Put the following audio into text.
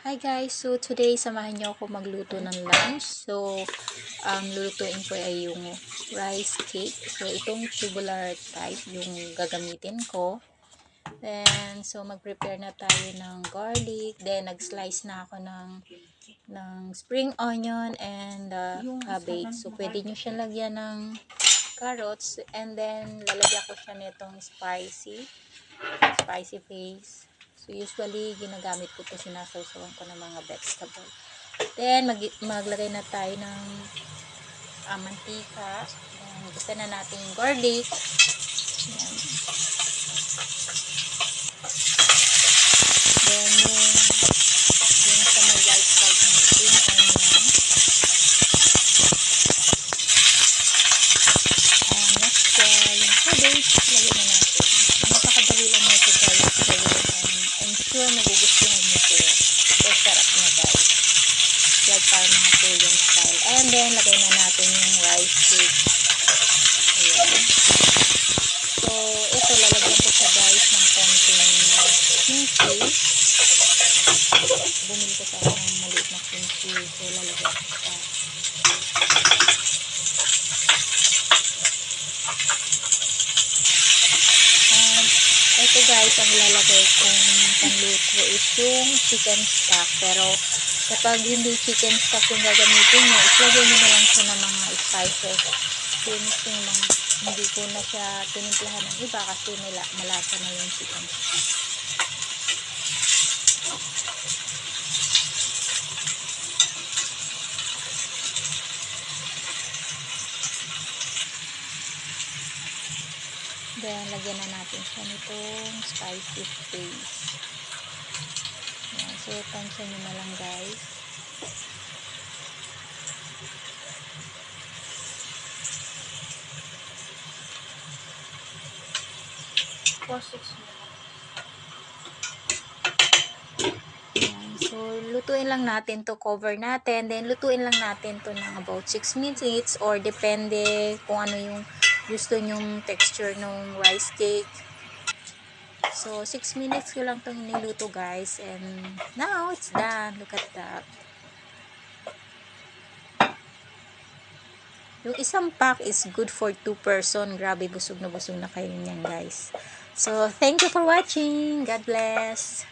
Hi guys, so today samahan niyo ako magluto ng lunch. So, lulutuin ko ay yung rice cake. So, itong tubular type yung gagamitin ko. Then, so mag-prepare na tayo ng garlic. Then, nag-slice na ako ng spring onion and cabbage. So, pwede nyo siya lagyan ng carrots. And then, lalagyan ko siya nitong spicy paste. So, usually, ginagamit ko ito, sinasawsawan ko ng mga vegetable. Then, maglagay na tayo ng mantika. Then, gusto na natin yung garlic. Ayan. Then, yung sa may right side ng spring onion. Next, yung cabbage, lagay na natin. Napakadali lang nito guys. I'm sure magugustuhan nyo ito. So, sarap na guys. Like para mga Korean style. And then, lagay na natin yung rice cake. Ayan. So, ito, lalagyan ko siya guys ng konting kimchi. Bumili ko sana ng maliit na kimchi. So, lalagyan ko siya. Ito guys, ang ilalagay kong panluto is yung chicken stock. Pero kapag hindi chicken stock yung gagamitin nyo, islagay nyo na lang siya ng mga spices. Since yung hindi ko na siya tinimplahan ng iba kasi malasa na yung chicken stock. Then, lagyan na natin siya nitong spicy paste. Ayan, so, tansya nyo na lang guys. Ayan, so, lutuin lang natin to, cover natin. Then, lutuin lang natin to ng about 6 minutes or depende kung ano yung gusto nyong texture ng rice cake. So, 6 minutes ko lang itong niluto guys. And now, it's done. Look at that. Yung isang pack is good for 2 person. Grabe, busog na kayo niyan guys. So, thank you for watching. God bless.